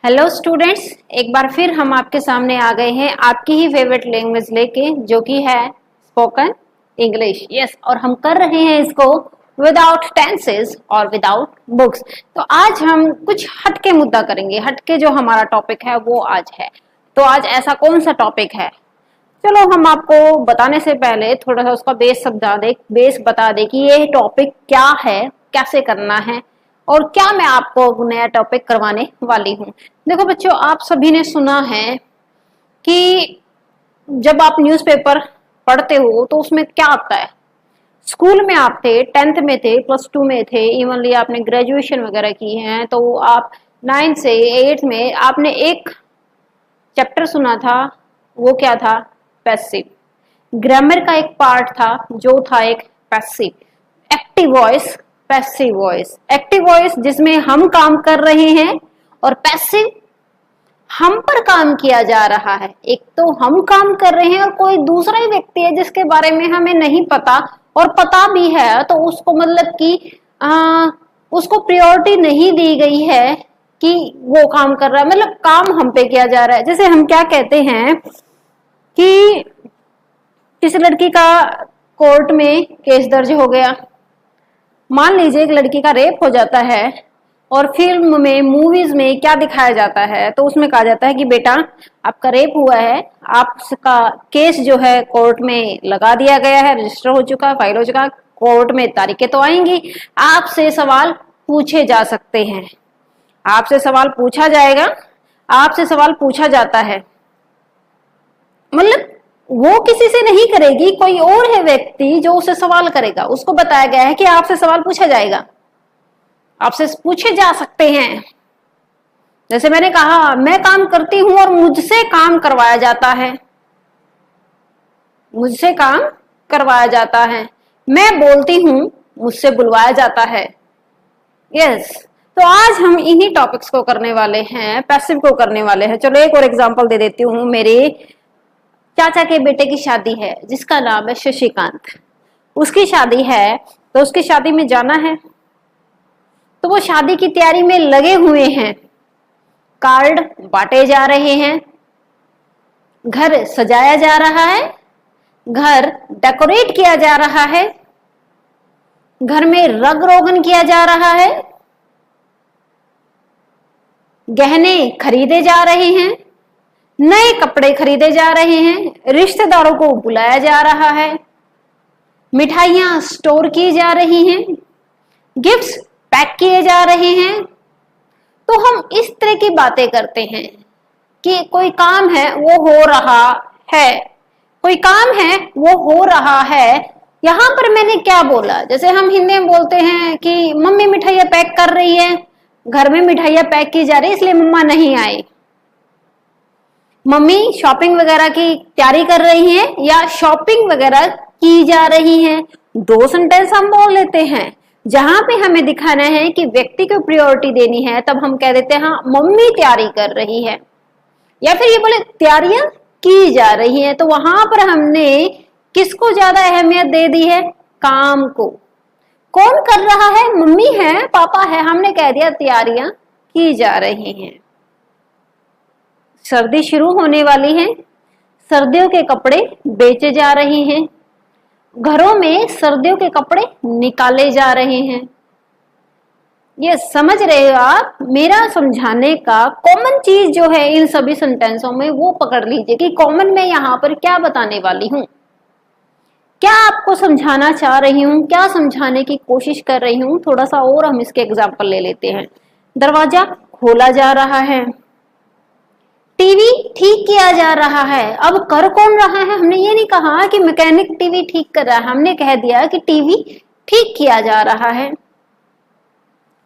Hello students, एक बार फिर हम आपके सामने आ गए हैं आपकी ही फेवरेट लैंग्वेज लेके, जो कि है स्पोकन इंग्लिश। यस, और हम कर रहे हैं इसको विदाउट टेंसेस और विदाउट बुक्स। तो आज हम कुछ हटके मुद्दा करेंगे। हटके जो हमारा टॉपिक है वो आज है। तो आज ऐसा कौन सा टॉपिक है, चलो हम आपको बताने से पहले थोड़ा सा उसका बेस बता दे कि ये टॉपिक क्या है, कैसे करना है और क्या मैं आपको नया टॉपिक करवाने वाली हूँ। देखो बच्चों, आप सभी ने सुना है कि जब आप न्यूज़पेपर पढ़ते हो तो उसमें क्या आता है। स्कूल में आप थे, 10th में थे, +2 में थे, इवनली आपने ग्रेजुएशन वगैरह की है, तो आप 9 से 8 में आपने एक चैप्टर सुना था। वो क्या था? पैसिव। ग्रामर का एक पार्ट था जो था एक passive. Active voice, passive voice. Active voice जिसमें हम काम कर रहे हैं, और पैसिव हम पर काम किया जा रहा है। एक तो हम काम कर रहे हैं और कोई दूसरा ही व्यक्ति है जिसके बारे में हमें नहीं पता, और पता भी है तो उसको मतलब कि उसको प्रायोरिटी नहीं दी गई है कि वो काम कर रहा है, मतलब काम हम पे किया जा रहा है। जैसे हम क्या कहते हैं कि किसी लड़की का कोर्ट में केस दर्ज हो गया, मान लीजिए एक लड़की का रेप हो जाता है, और फिल्म में, मूवीज में क्या दिखाया जाता है, तो उसमें कहा जाता है कि बेटा आपका रेप हुआ है, आपका केस जो है कोर्ट में लगा दिया गया है, रजिस्टर हो चुका, फाइल हो चुका, कोर्ट में तारीखें तो आएंगी, आपसे सवाल पूछे जा सकते हैं, आपसे सवाल पूछा जाएगा, आपसे सवाल पूछा जाता है। मतलब वो किसी से नहीं करेगी, कोई और है व्यक्ति जो उसे सवाल करेगा। उसको बताया गया है कि आपसे सवाल पूछा जाएगा, आपसे पूछे जा सकते हैं। जैसे मैंने कहा, मैं काम करती हूं और मुझसे काम करवाया जाता है, मुझसे काम करवाया जाता है। मैं बोलती हूं, मुझसे बुलवाया जाता है। यस, तो आज हम इन्हीं टॉपिक्स को करने वाले हैं, पैसिव को करने वाले हैं। चलो एक और एग्जांपल दे देती हूँ। मेरे चाचा के बेटे की शादी है जिसका नाम है शशिकांत। उसकी शादी है तो उसकी शादी में जाना है, तो वो शादी की तैयारी में लगे हुए हैं। कार्ड बांटे जा रहे हैं, घर सजाया जा रहा है, घर डेकोरेट किया जा रहा है, घर में रंग रोगन किया जा रहा है, गहने खरीदे जा रहे हैं, नए कपड़े खरीदे जा रहे हैं, रिश्तेदारों को बुलाया जा रहा है, मिठाइयां स्टोर की जा रही हैं, गिफ्ट्स पैक किए जा रहे हैं। तो हम इस तरह की बातें करते हैं कि कोई काम है वो हो रहा है, कोई काम है वो हो रहा है। यहां पर मैंने क्या बोला, जैसे हम हिंदी में बोलते हैं कि मम्मी मिठाइयां पैक कर रही है, घर में मिठाइयां पैक की जा रही है इसलिए मम्मा नहीं आई। मम्मी शॉपिंग वगैरह की तैयारी कर रही हैं या शॉपिंग वगैरह की जा रही हैं। 2 सेंटेंस हम बोल लेते हैं। जहां पे हमें दिखाना है कि व्यक्ति को प्रायोरिटी देनी है, तब हम कह देते हैं हाँ मम्मी तैयारी कर रही है, या फिर ये बोले तैयारियां की जा रही हैं। तो वहां पर हमने किसको ज्यादा अहमियत दे दी है? काम को। कौन कर रहा है? मम्मी है, पापा है, हमने कह दिया तैयारियां की जा रही हैं। सर्दी शुरू होने वाली है, सर्दियों के कपड़े बेचे जा रहे हैं, घरों में सर्दियों के कपड़े निकाले जा रहे हैं। ये समझ रहे हो आप? मेरा समझाने का कॉमन चीज जो है इन सभी सेंटेंसों में वो पकड़ लीजिए कि कॉमन में यहाँ पर क्या बताने वाली हूँ, क्या आपको समझाना चाह रही हूँ, क्या समझाने की कोशिश कर रही हूँ। थोड़ा सा और हम इसके एग्जाम्पल ले लेते हैं। दरवाजा खोला जा रहा है, टीवी ठीक किया जा रहा है। अब कर कौन रहा है? हमने ये नहीं कहा कि मैकेनिक टीवी ठीक कर रहा है, हमने कह दिया कि टीवी ठीक किया जा रहा है।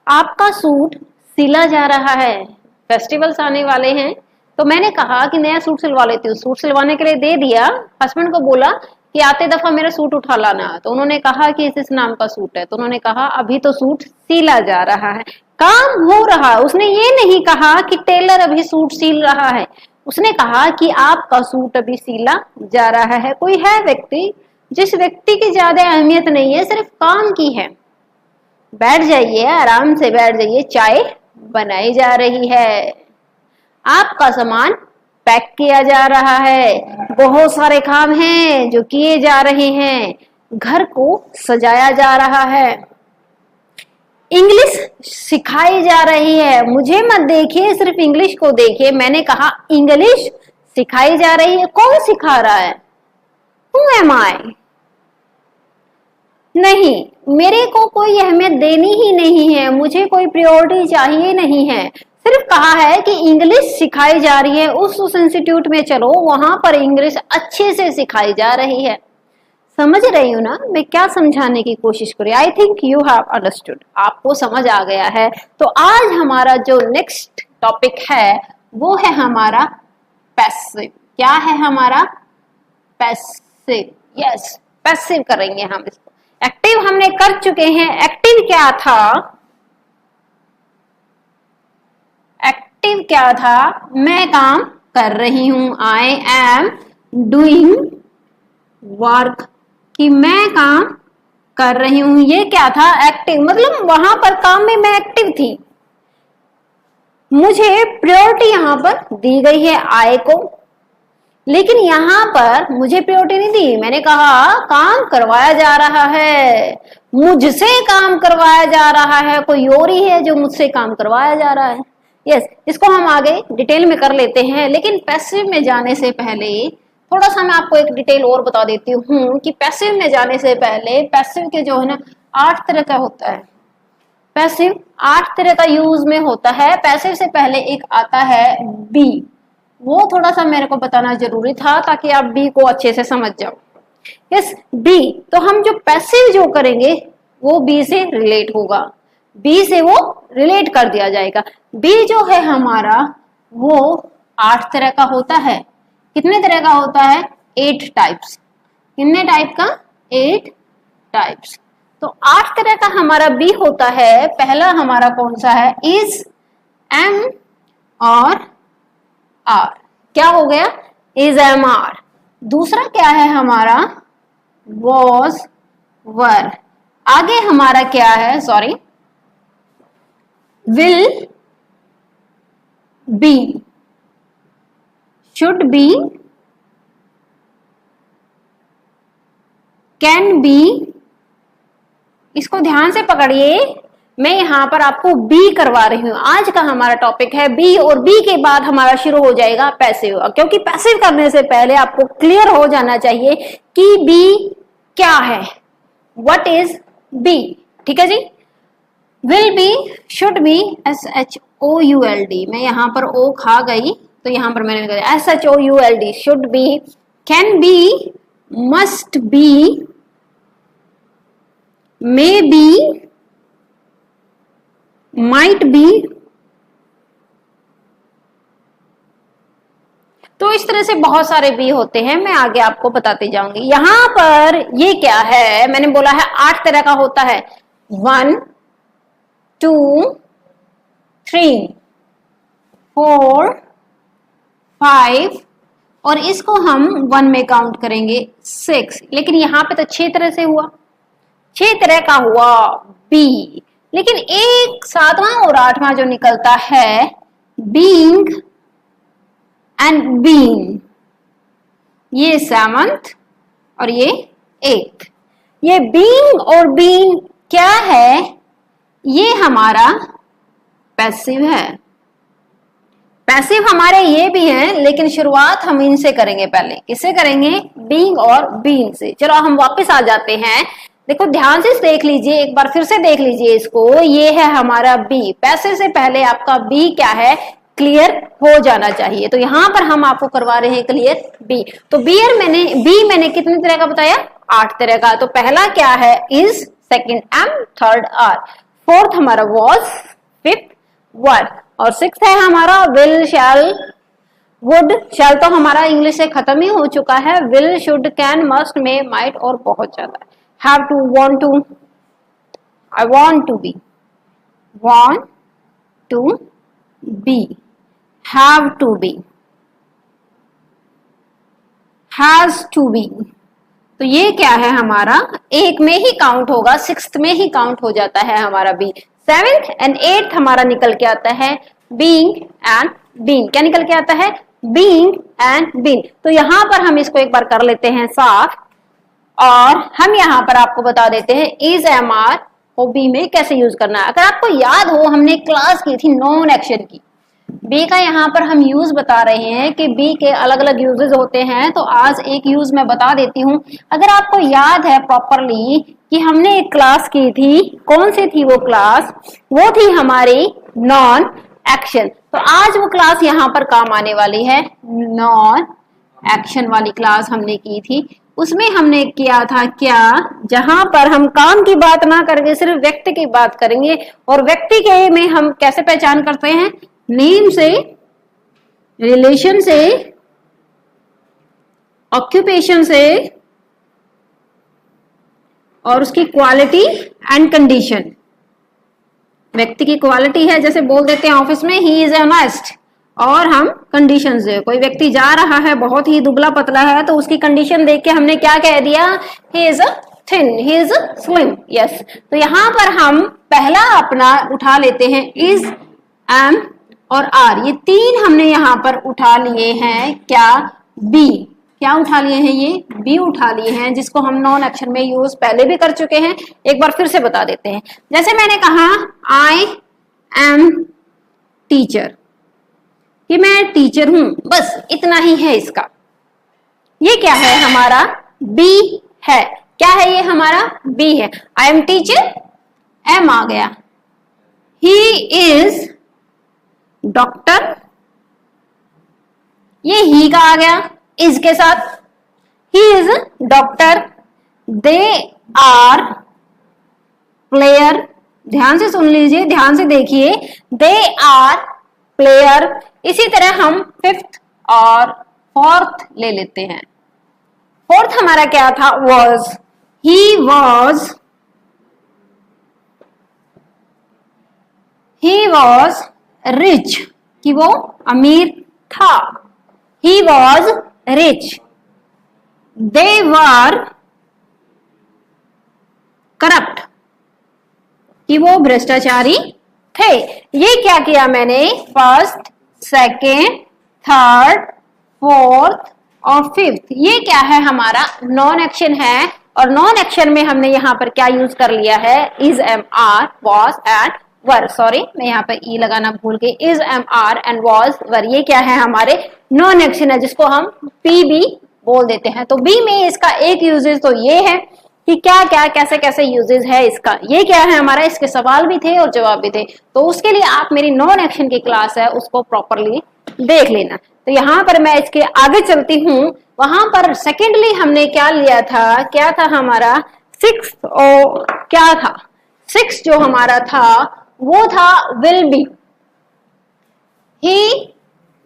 आपका सूट सिला जा रहा है, फेस्टिवल्स आने वाले हैं, तो मैंने कहा कि नया सूट सिलवा लेती हूँ। सूट सिलवाने के लिए दे दिया, हस्बैंड को बोला कि आते दफा मेरा सूट उठा लाना, तो उन्होंने कहा कि इस नाम का सूट है, तो उन्होंने कहा अभी तो सूट सिला जा रहा है, काम हो रहा है। उसने ये नहीं कहा कि टेलर अभी सूट सिल रहा है, उसने कहा कि आपका सूट अभी सिला जा रहा है। कोई है व्यक्ति जिस व्यक्ति की ज्यादा अहमियत नहीं है, सिर्फ काम की है। बैठ जाइए, आराम से बैठ जाइए, चाय बनाई जा रही है। आपका सामान पैक किया जा रहा है, बहुत सारे काम हैं जो किए जा रहे हैं, घर को सजाया जा रहा है, इंग्लिश सिखाई जा रही है। मुझे मत देखिए, सिर्फ इंग्लिश को देखिए, मैंने कहा इंग्लिश सिखाई जा रही है। कौन सिखा रहा है? Who am I? नहीं, मेरे को कोई अहमियत देनी ही नहीं है, मुझे कोई प्रायोरिटी चाहिए नहीं है। सिर्फ कहा है कि इंग्लिश सिखाई जा रही है, उस इंस्टीट्यूट में चलो, वहां पर इंग्लिश अच्छे से सिखाई जा रही है। समझ रही हूँ ना मैं क्या समझाने की कोशिश कर रही? I think you have understood, आपको समझ आ गया है। तो आज हमारा जो नेक्स्ट टॉपिक है वो है हमारा पैसिव। क्या है हमारा? पैसिव। यस, पैसिव करेंगे हम इसको। एक्टिव हमने कर चुके हैं। एक्टिव क्या था? एक्टिव क्या था? मैं काम कर रही हूं, आई एम डूइंग वर्क, कि मैं काम कर रही हूं। ये क्या था? एक्टिव। मतलब वहां पर काम में मैं एक्टिव थी, मुझे प्रायोरिटी यहां पर दी गई है आई को, लेकिन यहां पर मुझे प्रायोरिटी नहीं दी। मैंने कहा काम करवाया जा रहा है, मुझसे काम करवाया जा रहा है, कोई और ही है जो मुझसे काम करवाया जा रहा है। यस, इसको हम आगे डिटेल में कर लेते हैं, लेकिन पैसिव में जाने से पहले थोड़ा सा मैं आपको एक डिटेल और बता देती हूँ कि पैसिव में जाने से पहले पैसिव के जो है ना 8 तरह का होता है। पैसिव 8 तरह का यूज में होता है। पैसिव से पहले एक आता है बी, वो थोड़ा सा मेरे को बताना जरूरी था ताकि आप बी को अच्छे से समझ जाओ। यस, बी, तो हम जो पैसिव जो करेंगे वो बी से रिलेट होगा, बी से वो रिलेट कर दिया जाएगा। बी जो है हमारा वो 8 तरह का होता है। कितने तरह का होता है? 8 टाइप्स। कितने टाइप का? 8 टाइप्स। तो 8 तरह का हमारा बी होता है। पहला हमारा कौन सा है? इज, एम और आर। क्या हो गया? Is, am, are. दूसरा क्या है हमारा? Was, were. आगे हमारा क्या है? Sorry, will be, should be, can be. इसको ध्यान से पकड़िए, मैं यहां पर आपको बी करवा रही हूं। आज का हमारा टॉपिक है बी, और बी के बाद हमारा शुरू हो जाएगा पैसिव, क्योंकि पैसिव करने से पहले आपको क्लियर हो जाना चाहिए कि बी क्या है, व्हाट इज बी। ठीक है जी। Will be, should be, SHOULD। मैं यहां पर ओ खा गई तो यहां पर मैंने SHOULD, should be, can B, must be, may be, might be. तो इस तरह से बहुत सारे बी होते हैं, मैं आगे आपको बताते जाऊंगी। यहां पर ये क्या है? मैंने बोला है 8 तरह का होता है। 1, 2, 3, 4, 5, और इसको हम 1 में काउंट करेंगे 6। लेकिन यहां पे तो 6 तरह से हुआ, 6 तरह का हुआ बी। लेकिन एक 7वां और 8वां जो निकलता है, बीइंग एंड बीइंग, ये 7th और ये 8th। ये बीइंग और बीइंग क्या है? ये हमारा पैसिव है। पैसिव हमारे ये भी हैं, लेकिन शुरुआत हम इनसे करेंगे। पहले किससे करेंगे? बीइंग और बीइंग से। चलो हम वापस आ जाते हैं। देखो ध्यान से देख लीजिए, एक बार फिर से देख लीजिए इसको। ये है हमारा बी। पैसिव से पहले आपका बी क्या है? क्लियर हो जाना चाहिए। तो यहाँ पर हम आपको करवा रहे हैं क्लियर बी। तो बी मैंने कितने तरह का बताया? 8 तरह का। तो पहला क्या है? Is, second am, third are, fourth हमारा वॉज, फिफ्थ वर, और 6th है हमारा विल, शैल, वुड। शैल तो हमारा इंग्लिश से खत्म ही हो चुका है। Will, should, can, must, may, might और बहुत ज्यादा। Have to, want to, I want to be, want to be, have to be, has to be. तो ये क्या है हमारा? 1 में ही काउंट होगा, 6th में ही काउंट हो जाता है हमारा बी। 7th एंड 8th हमारा निकल के आता है बीइंग एंड बीन। क्या निकल के आता है? Being and been. तो यहां पर हम इसको एक बार कर लेते हैं साफ, और हम यहां पर आपको बता देते हैं इज एम आर को बी में कैसे यूज करना है। अगर आपको याद हो, हमने क्लास की थी नॉन एक्शन की, बी का यहाँ पर हम यूज बता रहे हैं कि बी के अलग अलग यूजेस होते हैं। तो आज एक यूज मैं बता देती हूँ। अगर आपको याद है प्रॉपरली कि हमने एक क्लास की थी, कौन सी थी वो क्लास? वो थी हमारी नॉन एक्शन। तो आज वो क्लास यहाँ पर काम आने वाली है। नॉन एक्शन वाली क्लास हमने की थी, उसमें हमने किया था क्या, जहां पर हम काम की बात ना करके सिर्फ व्यक्ति की बात करेंगे। और व्यक्ति के में हम कैसे पहचान करते हैं? नेम से, रिलेशन से, ऑक्यूपेशन से, और उसकी क्वालिटी एंड कंडीशन। व्यक्ति की क्वालिटी है, जैसे बोल देते हैं ऑफिस में ही इज ऑनेस्ट, और हम कंडीशन से, कोई व्यक्ति जा रहा है बहुत ही दुबला पतला है, तो उसकी कंडीशन देख के हमने क्या कह दिया? He is thin, he is slim. Yes, तो यहां पर हम पहला अपना उठा लेते हैं इज, एम और आर। ये तीन हमने यहां पर उठा लिए हैं। क्या? बी। क्या उठा लिए हैं? ये बी उठा लिए हैं, जिसको हम नॉन एक्शन में यूज पहले भी कर चुके हैं। एक बार फिर से बता देते हैं। जैसे मैंने कहा आई एम टीचर, कि मैं टीचर हूं, बस इतना ही है इसका। ये क्या है? हमारा बी है। क्या है ये? हमारा बी है। आई एम टीचर, एम आ गया। ही इज डॉक्टर, ये ही का आ गया इज के साथ। He is doctor. They are player, ध्यान से सुन लीजिए, ध्यान से देखिए। They are player. इसी तरह हम फिफ्थ और फोर्थ ले लेते हैं। फोर्थ हमारा क्या था? वॉज। ही वॉज रिच, कि वो अमीर था। He was rich. They were corrupt, कि वो भ्रष्टाचारी थे। ये क्या किया मैंने? फर्स्ट, सेकेंड, थर्ड, फोर्थ और फिफ्थ। ये क्या है? हमारा नॉन एक्शन है। और नॉन एक्शन में हमने यहाँ पर क्या यूज कर लिया है? Is, am, are, was and were. Sorry, मैं यहाँ पर ई लगाना भूल गई। Is, am, are and was, were, ये क्या है? हमारे नॉन एक्शन है, जिसको हम पी बी बोल देते हैं। तो बी में इसका एक यूजेज तो ये है कि क्या क्या कैसे कैसे यूजेज है इसका। ये क्या है हमारा? इसके सवाल भी थे और जवाब भी थे। तो उसके लिए आप मेरी नॉन एक्शन की क्लास है, उसको प्रॉपरली देख लेना। तो यहाँ पर मैं इसके आगे चलती हूँ। वहां पर सेकेंडली हमने क्या लिया था? क्या था हमारा? सिक्स। और क्या था? सिक्स जो हमारा था वो था will be. He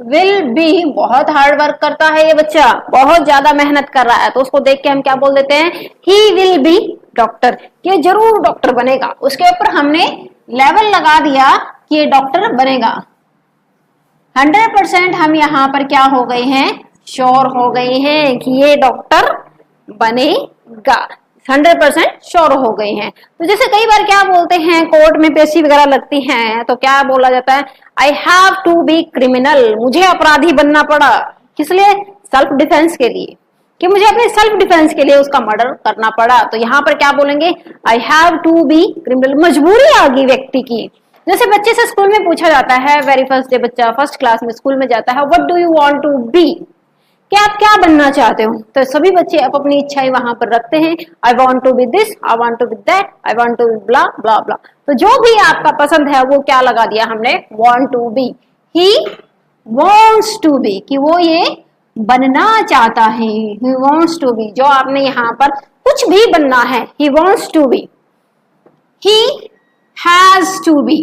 will be, बहुत हार्ड वर्क करता है ये बच्चा, बहुत ज्यादा मेहनत कर रहा है, तो उसको देख के हम क्या बोल देते हैं? ही विल बी डॉक्टर, ये जरूर डॉक्टर बनेगा। उसके ऊपर हमने लेवल लगा दिया कि ये डॉक्टर बनेगा। 100% हम यहाँ पर क्या हो गए हैं? श्योर हो गए हैं कि ये डॉक्टर बनेगा। 100% श्योर हो गए हैं। तो जैसे कई बार क्या बोलते हैं, कोर्ट में पेशी वगैरह लगती हैं, तो क्या बोला जाता है? I have to be criminal, मुझे अपराधी बनना पड़ा। किस लिए? सेल्फ डिफेंस के लिए, कि मुझे अपने सेल्फ डिफेंस के लिए उसका मर्डर करना पड़ा। तो यहाँ पर क्या बोलेंगे? I have to be criminal. मजबूरी आ गई व्यक्ति की। जैसे बच्चे से स्कूल में पूछा जाता है, वेरी फर्स्ट डे बच्चा फर्स्ट क्लास में स्कूल में जाता है, what do you want to be, कि आप क्या बनना चाहते हो? तो सभी बच्चे अपनी इच्छाएं वहां पर रखते हैं। I want to be this, I want to be that, I want to be blah blah blah. तो जो भी आपका पसंद है वो क्या लगा दिया हमने? Want to be. He wants to be, कि वो ये बनना चाहता है। ही वॉन्ट्स टू बी, जो आपने यहाँ पर कुछ भी बनना है, he wants to be. He has to be,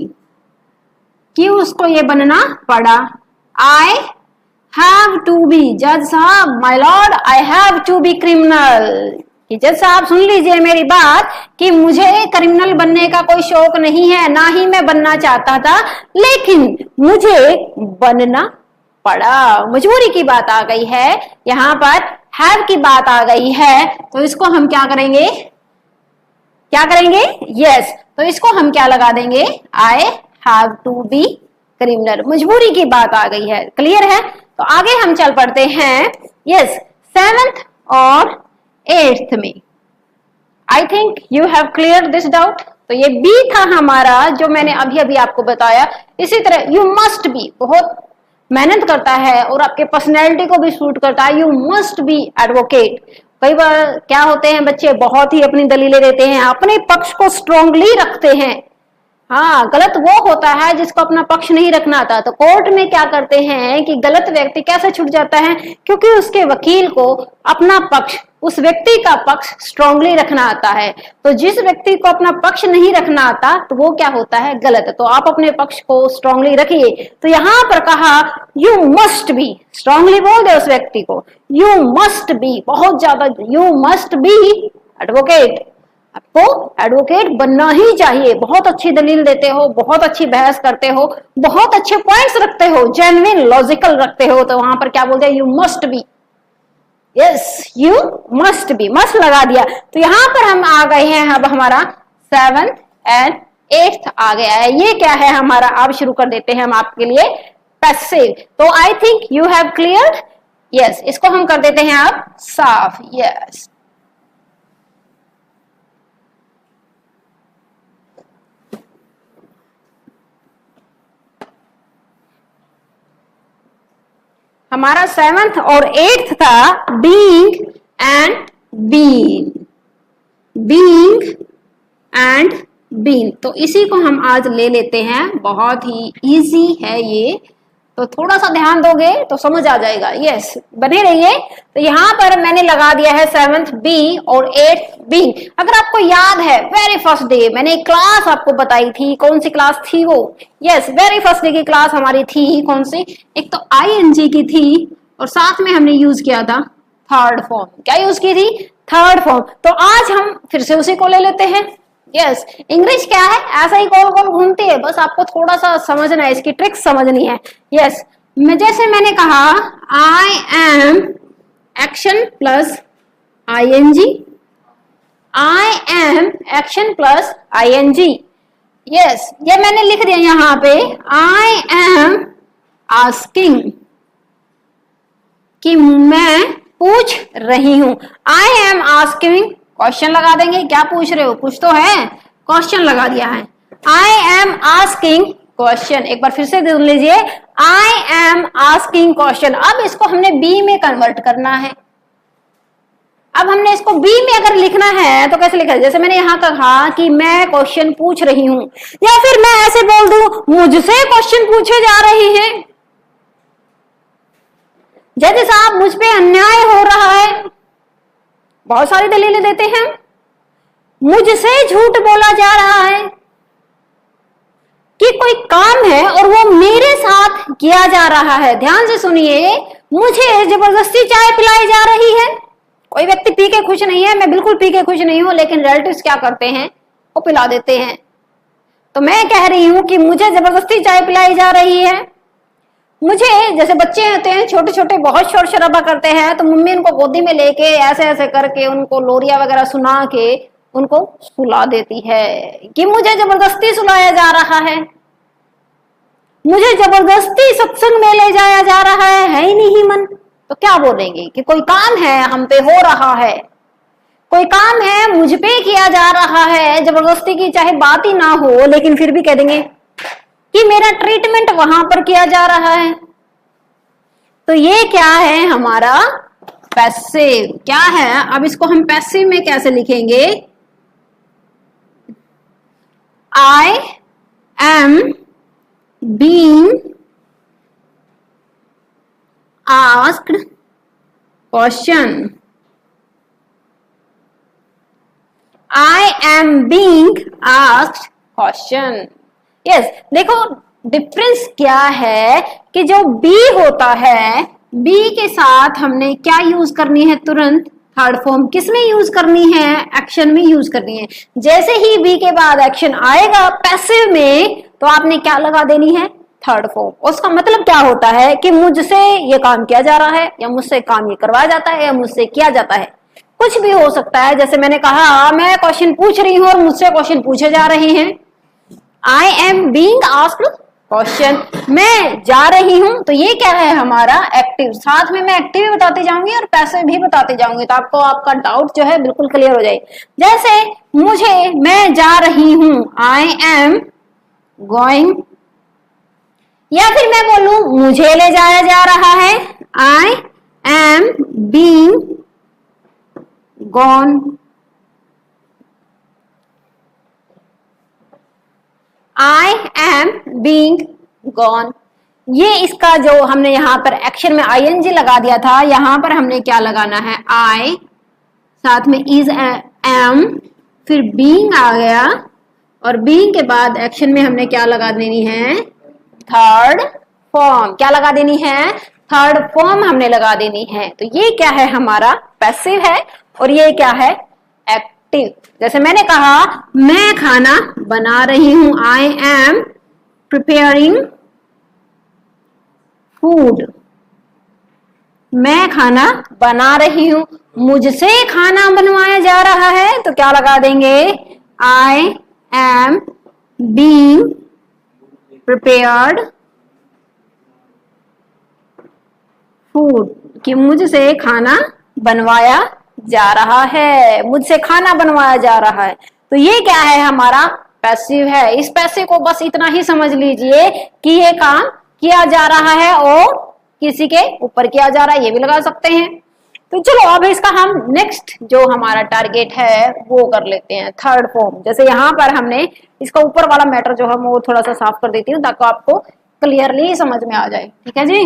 कि उसको ये बनना पड़ा। आई हैव टू बी, जज साहब, my lord, I have to be criminal, कि जज साहब सुन लीजिए मेरी बात, कि मुझे क्रिमिनल बनने का कोई शौक नहीं है, ना ही मैं बनना चाहता था, लेकिन मुझे बनना पड़ा। मजबूरी की बात आ गई है, यहाँ पर हैव की बात आ गई है, तो इसको हम क्या करेंगे? क्या करेंगे? यस, तो इसको हम क्या लगा देंगे? I have to be criminal, मजबूरी की बात आ गई है। क्लियर है? तो आगे हम चल पड़ते हैं। यस, 7th और 8th में I think you have clear this doubt. तो ये बी था हमारा जो मैंने अभी अभी आपको बताया। इसी तरह यू मस्ट बी बहुत मेहनत करता है और आपके पर्सनैलिटी को भी सूट करता है। You must be advocate. कई बार क्या होते हैं बच्चे बहुत ही अपनी दलीलें देते हैं, अपने पक्ष को स्ट्रांगली रखते हैं। हाँ, गलत वो होता है जिसको अपना पक्ष नहीं रखना आता। तो कोर्ट में क्या करते हैं कि गलत व्यक्ति कैसे छूट जाता है, क्योंकि उसके वकील को अपना पक्ष, उस व्यक्ति का पक्ष स्ट्रांगली रखना आता है। तो जिस व्यक्ति को अपना पक्ष नहीं रखना आता तो वो क्या होता है, गलत। तो आप अपने पक्ष को स्ट्रांगली रखिए। तो यहाँ पर कहा यू मस्ट बी, स्ट्रांगली बोल दे उस व्यक्ति को, यू मस्ट बी, बहुत ज्यादा, यू मस्ट बी एडवोकेट। आपको एडवोकेट बनना ही चाहिए। बहुत अच्छी दलील देते हो, बहुत अच्छी बहस करते हो, बहुत अच्छे पॉइंट्स रखते हो, जेन्युइन लॉजिकल रखते हो, तो वहां पर क्या बोलते हैं, you must be. Yes, you must be, must लगा दिया। तो यहां पर हम आ गए हैं, अब हमारा 7th एंड 8th आ गया है। ये क्या है हमारा, अब शुरू कर देते हैं हम आपके लिए पैसिव। तो I think you have clear. Yes, इसको हम कर देते हैं अब साफ। यस, हमारा 7th और 8th था being and been, being and been. तो इसी को हम आज ले लेते हैं। बहुत ही इजी है ये, तो थोड़ा सा ध्यान दोगे तो समझ आ जाएगा। यस, बने रहिए। तो यहाँ पर मैंने लगा दिया है 7th बी और 8th बीइंग। अगर आपको याद है वेरी फर्स्ट डे मैंने एक क्लास आपको बताई थी, कौन सी क्लास थी वो? यस, वेरी फर्स्ट डे की क्लास हमारी थी कौन सी? एक तो आईएनजी की थी और साथ में हमने यूज किया था थर्ड फॉर्म। क्या यूज की थी? Third form. तो आज हम फिर से उसी को ले लेते हैं। यस, इंग्लिश क्या है, ऐसा ही गोल गोल घूमती है, बस आपको थोड़ा सा समझना है, इसकी ट्रिक समझनी है। यस, जैसे मैंने कहा I am action plus ING, I am action plus ING. Yes, ये मैंने लिख दिया यहां पे आई एम आस्किंग, कि मैं पूछ रही हूं। आई एम आस्किंग, क्वेश्चन लगा देंगे, क्या पूछ रहे हो, कुछ तो है, क्वेश्चन लगा दिया है। I am asking question. एक बार फिर से देख लीजिए, आई एम आस्किंग क्वेश्चन। अब इसको हमने बी में कन्वर्ट करना है। अब हमने इसको बी में अगर लिखना है तो कैसे लिखा है? जैसे मैंने यहां कहा कि मैं क्वेश्चन पूछ रही हूं, या फिर मैं ऐसे बोल दूं मुझसे क्वेश्चन पूछे जा रहे हैं। जज साहब, मुझ पे अन्याय हो रहा है, बहुत सारी दलीलें देते हैं। मुझसे झूठ बोला जा रहा है कि कोई काम है और वो मेरे साथ किया जा रहा है। ध्यान से सुनिए, मुझे जबरदस्ती चाय पिलाई जा रही है। कोई व्यक्ति पी के खुश नहीं है, मैं बिल्कुल पी के खुश नहीं हूं, लेकिन रिलेटिव्स क्या करते हैं, वो पिला देते हैं। तो मैं कह रही हूं कि मुझे जबरदस्ती चाय पिलाई जा रही है। मुझे, जैसे बच्चे होते हैं छोटे छोटे, बहुत शोर शराबा करते हैं, तो मम्मी उनको गोदी में लेके ऐसे ऐसे करके उनको लोरिया वगैरह सुना के उनको सुला देती है कि मुझे जबरदस्ती सुलाया जा रहा है, मुझे जबरदस्ती सत्संग में ले जाया जा रहा है ही नहीं मन। तो क्या बोलेंगे कि कोई काम है हम पे हो रहा है, कोई काम है मुझ पे किया जा रहा है, जबरदस्ती की चाहे बात ही ना हो, लेकिन फिर भी कह देंगे कि मेरा ट्रीटमेंट वहां पर किया जा रहा है। तो ये क्या है हमारा पैसिव। क्या है, अब इसको हम पैसिव में कैसे लिखेंगे? I am being asked question, I am being asked question. Yes, देखो डिफरेंस क्या है कि जो बी होता है, बी के साथ हमने क्या यूज करनी है तुरंत? Third form. किसमें यूज करनी है? एक्शन में यूज करनी है। जैसे ही बी के बाद एक्शन आएगा पैसिव में, तो आपने क्या लगा देनी है? Third form. उसका मतलब क्या होता है कि मुझसे ये काम किया जा रहा है, या मुझसे काम ये करवाया जाता है, या मुझसे किया जाता है, कुछ भी हो सकता है। जैसे मैंने कहा मैं क्वेश्चन पूछ रही हूँ और मुझसे क्वेश्चन पूछे जा रहे हैं। I am being asked question, मैं जा रही हूं, तो ये क्या है हमारा एक्टिव। साथ में मैं एक्टिव भी बताती जाऊंगी और पैसिव भी बताती जाऊंगी, तो आपको आपका डाउट जो है बिल्कुल क्लियर हो जाए। जैसे मुझे, मैं जा रही हूं, आई एम गोइंग, या फिर मैं बोलूं मुझे ले जाया जा रहा है, I am being gone, I am being gone. ये इसका जो हमने यहां पर एक्शन में आईएनजी लगा दिया था, यहां पर हमने क्या लगाना है, आई, साथ में इज एम, फिर बीइंग आ गया, और बीइंग के बाद एक्शन में हमने क्या लगा देनी है, थर्ड फॉर्म। क्या लगा देनी है, थर्ड फॉर्म हमने लगा देनी है। तो ये क्या है हमारा पैसिव है, और ये क्या है एक्टिव। जैसे मैंने कहा, मैं खाना बना रही हूं, आई एम प्रिपेयरिंग फूड, मैं खाना बना रही हूं, मुझसे खाना बनवाया जा रहा है, तो क्या लगा देंगे, I am being prepared food, कि मुझसे खाना बनवाया जा रहा है, मुझसे खाना बनवाया जा रहा है। तो ये क्या है हमारा पैसिव है। इस पैसिव को बस इतना ही समझ लीजिए कि ये काम किया जा रहा है और किसी के ऊपर किया जा रहा है, ये भी लगा सकते हैं। तो चलो अब इसका हम नेक्स्ट जो हमारा टारगेट है वो कर लेते हैं, थर्ड फॉर्म। जैसे यहाँ पर हमने इसका ऊपर वाला मैटर जो है वो थोड़ा सा साफ कर देती हूँ ताकि आपको क्लियरली समझ में आ जाए, ठीक है जी।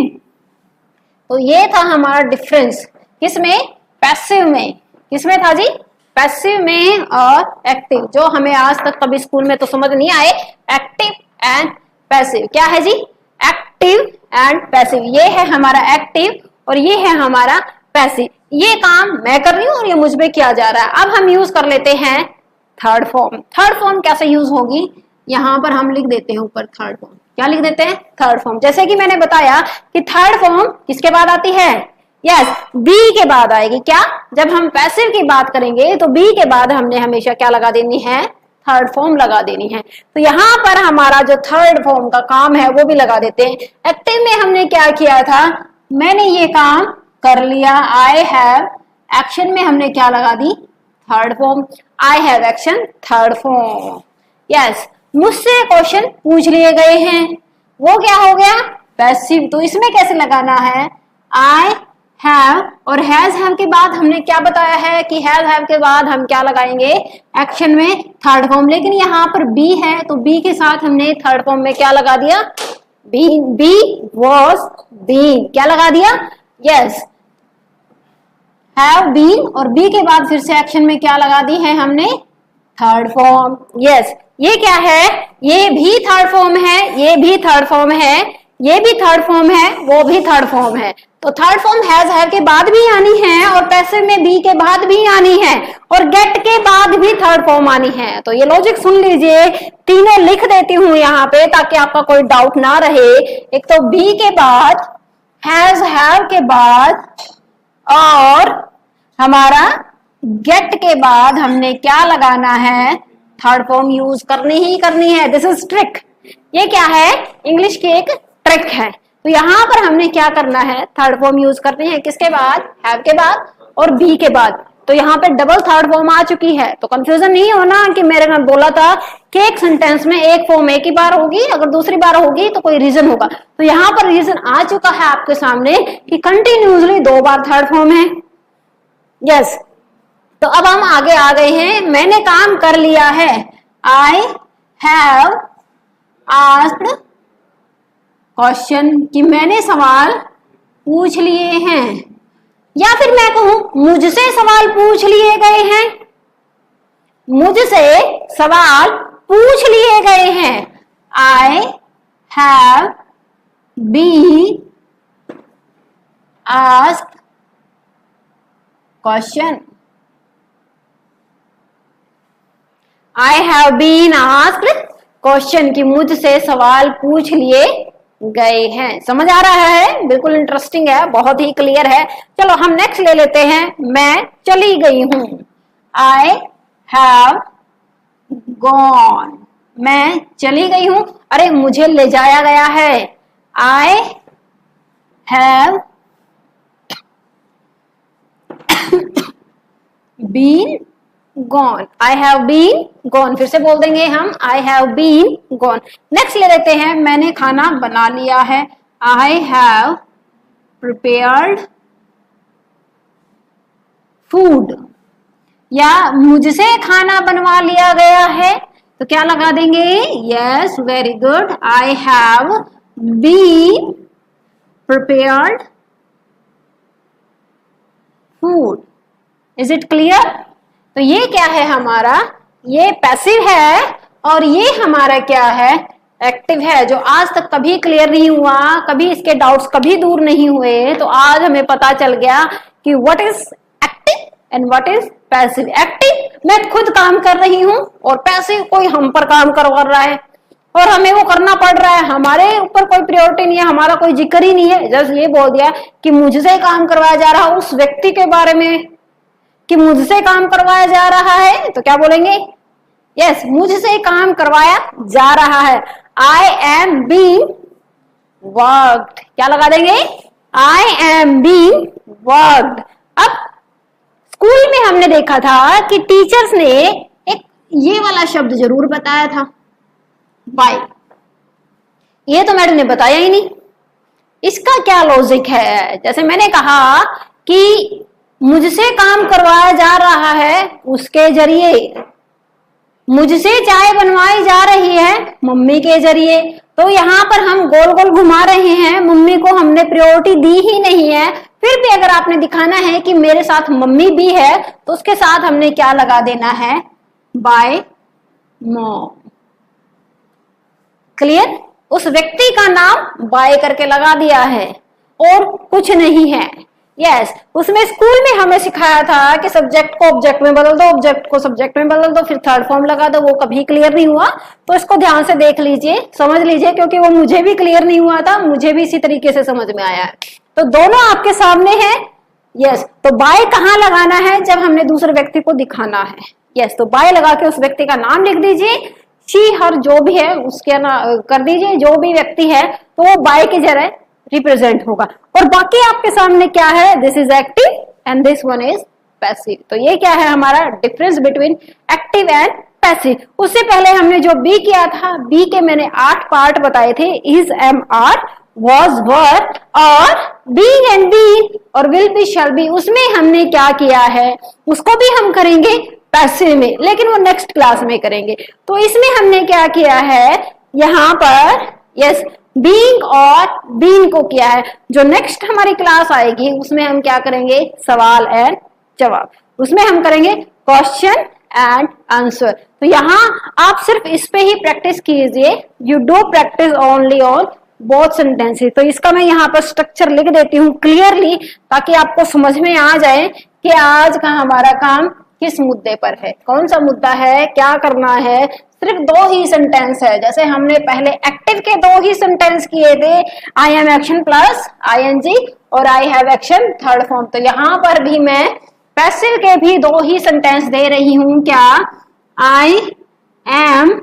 तो ये था हमारा डिफरेंस, किसमें, पैसिव में। किसमें था जी, पैसिव में और एक्टिव, जो हमें आज तक कभी स्कूल में तो समझ नहीं आए। एक्टिव एंड पैसिव क्या है जी, एक्टिव एंड पैसिव। ये है हमारा एक्टिव और ये है हमारा पैसिव। ये काम मैं कर रही हूँ और ये मुझ पे किया जा रहा है। अब हम यूज कर लेते हैं थर्ड फॉर्म। थर्ड फॉर्म कैसे यूज होगी, यहाँ पर हम लिख देते हैं ऊपर थर्ड फॉर्म। क्या लिख देते हैं, थर्ड फॉर्म। जैसे कि मैंने बताया कि थर्ड फॉर्म किसके बाद आती है, यस, बी के बाद आएगी। क्या, जब हम पैसिव की बात करेंगे तो बी के बाद हमने हमेशा क्या लगा देनी है, थर्ड फॉर्म लगा देनी है। तो यहाँ पर हमारा जो थर्ड फॉर्म का काम है वो भी लगा देते हैं। एक्टिव में हमने क्या किया था, मैंने ये काम कर लिया, आई हैव। एक्शन में हमने क्या लगा दी, third form, I have action, third form. Yes, मुझसे क्वेश्चन पूछ लिए गए हैं, वो क्या हो गया, पैसिव। तो इसमें कैसे लगाना है, आई हैव और हैज हैव के बाद हमने क्या बताया है कि हैज हैव के बाद हम क्या लगाएंगे, एक्शन में थर्ड फॉर्म। लेकिन यहाँ पर बी है तो बी के साथ हमने थर्ड फॉर्म में क्या लगा दिया, बी वॉज बीन। क्या लगा दिया, यस, हैव बीन, और बी के बाद फिर से एक्शन में क्या लगा दी है हमने, थर्ड फॉर्म। यस, ये क्या है, ये भी थर्ड फॉर्म है, ये भी थर्ड फॉर्म है, ये भी थर्ड फॉर्म है, वो भी थर्ड फॉर्म है। तो थर्ड फॉर्म हैज हैव के बाद भी आनी है और पैसिव में बी के बाद भी आनी है और गेट के बाद भी थर्ड फॉर्म आनी है। तो ये लॉजिक सुन लीजिए, तीनों लिख देती हूं यहाँ पे ताकि आपका कोई डाउट ना रहे। एक तो बी के बाद, हैज हैव के बाद और हमारा गेट के बाद हमने क्या लगाना है, थर्ड फॉर्म यूज करनी ही करनी है। This is trick. ये क्या है, इंग्लिश की एक ट्रिक है। तो यहाँ पर हमने क्या करना है, थर्ड फॉर्म यूज करनी है किसके बाद, हैव के बाद और बी के बाद। तो यहाँ पे डबल थर्ड फॉर्म आ चुकी है। तो कंफ्यूजन नहीं होना कि मेरे ने बोला था कि एक सेंटेंस में एक फॉर्म एक ही बार होगी, अगर दूसरी बार होगी तो कोई रीजन होगा। तो यहाँ पर रीजन आ चुका है आपके सामने कि कंटिन्यूसली 2 बार थर्ड फॉर्म है। यस, तो अब हम आगे आ गए हैं, मैंने काम कर लिया है, आई हैव आस्क्ड क्वेश्चन, कि मैंने सवाल पूछ लिए हैं, या फिर मैं कहूं मुझसे सवाल पूछ लिए गए हैं, मुझसे सवाल पूछ लिए गए हैं। I have been asked question, I have been asked question, कि मुझसे सवाल पूछ लिए गए हैं। समझ आ रहा है, बिल्कुल इंटरेस्टिंग है, बहुत ही क्लियर है। चलो हम नेक्स्ट ले लेते हैं, मैं चली गई हूं, आई हैव गॉन, मैं चली गई हूं, अरे मुझे ले जाया गया है। I have been gone, I have been gone, फिर से बोल देंगे हम I have been gone. Next ले लेते हैं, मैंने खाना बना लिया है। आई हैव प्रिपेयर्ड फूड, या मुझसे खाना बनवा लिया गया है तो क्या लगा देंगे? Yes, very good, I have been prepared food. Is it clear? तो ये क्या है हमारा? ये पैसिव है और ये हमारा क्या है? एक्टिव है, जो आज तक कभी क्लियर नहीं हुआ, कभी इसके डाउट्स कभी दूर नहीं हुए। तो आज हमें पता चल गया कि what is active and what is passive. Active, मैं खुद काम कर रही हूं, और पैसिव, कोई हम पर काम करवा रहा है और हमें वो करना पड़ रहा है, हमारे ऊपर कोई प्रायोरिटी नहीं है, हमारा कोई जिक्र ही नहीं है। जस्ट ये बोल दिया कि मुझसे काम करवाया जा रहा है, उस व्यक्ति के बारे में कि मुझसे काम करवाया जा रहा है, तो क्या बोलेंगे? यस, मुझसे काम करवाया जा रहा है। आई एम बीइंग वर्क्ड, क्या लगा देंगे? I am being worked. अब स्कूल में हमने देखा था कि टीचर्स ने एक ये वाला शब्द जरूर बताया था, बाय। ये तो मैडम ने बताया ही नहीं। इसका क्या लॉजिक है? जैसे मैंने कहा कि मुझसे काम करवाया जा रहा है, उसके जरिए, मुझसे चाय बनवाई जा रही है, मम्मी के जरिए। तो यहाँ पर हम गोल गोल घुमा रहे हैं, मम्मी को हमने प्रायोरिटी दी ही नहीं है। फिर भी अगर आपने दिखाना है कि मेरे साथ मम्मी भी है, तो उसके साथ हमने क्या लगा देना है? Bye mom. क्लियर? उस व्यक्ति का नाम बाय करके लगा दिया है और कुछ नहीं है। यस, उसमें स्कूल में हमें सिखाया था कि सब्जेक्ट को ऑब्जेक्ट में बदल दो, ऑब्जेक्ट को सब्जेक्ट में बदल दो, फिर थर्ड फॉर्म लगा दो। वो कभी क्लियर नहीं हुआ, तो इसको ध्यान से देख लीजिए, समझ लीजिए, क्योंकि वो मुझे भी क्लियर नहीं हुआ था, मुझे भी इसी तरीके से समझ में आया है। तो दोनों आपके सामने है। यस, तो बाय कहाँ लगाना है? जब हमने दूसरे व्यक्ति को दिखाना है। यस, तो बाय लगा के उस व्यक्ति का नाम लिख दीजिए, शी हर जो भी है उसके कर दीजिए, जो भी व्यक्ति है, तो वो बाय की जगह रिप्रेजेंट होगा। और बाकी आपके सामने क्या है? This is active and this one is passive. तो ये क्या है हमारा difference between active and passive. उससे पहले हमने जो बी किया था, बी के मैंने 8 पार्ट बताए थे, is, am, are, was, were और being and being और will be, shall be। उसमें हमने क्या किया है? उसको भी हम करेंगे पैसिव में, लेकिन वो नेक्स्ट क्लास में करेंगे। तो इसमें हमने क्या किया है? यहाँ पर यस, बीइंग और बीइंग को किया है। जो नेक्स्ट हमारी क्लास आएगी उसमें हम क्या करेंगे? सवाल एंड जवाब। उसमें हम करेंगे क्वेश्चन एंड आंसर। तो यहाँ आप सिर्फ इस पे ही प्रैक्टिस कीजिए। You do practice only on both sentences. तो इसका मैं यहाँ पर स्ट्रक्चर लिख देती हूँ क्लियरली, ताकि आपको समझ में आ जाए कि आज का हमारा काम किस मुद्दे पर है, कौन सा मुद्दा है, क्या करना है। सिर्फ 2 ही सेंटेंस है। जैसे हमने पहले एक्टिव के 2 ही सेंटेंस किए थे, I am action plus ING और I have action third form. तो यहाँ पर भी मैं पैसिव के भी 2 ही सेंटेंस दे रही हूँ। क्या? I am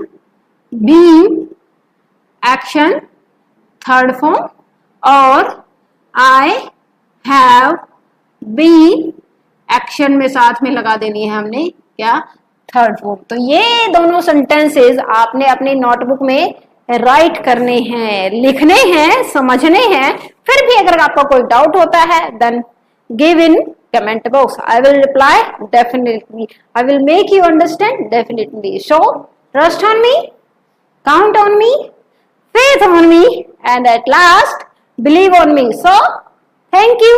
being action third form और आई हैव बीन एक्शन में साथ में लगा देनी है हमने क्या? Third form. तो ये दोनों सेंटेंसेस आपने अपनी नोटबुक में राइट करने हैं, लिखने हैं, समझने हैं। फिर भी अगर आपका कोई डाउट होता है then give in comment box, I will reply definitely, I will make you understand definitely. So trust on me, count on me, faith on me, and at last believe on me. So thank you.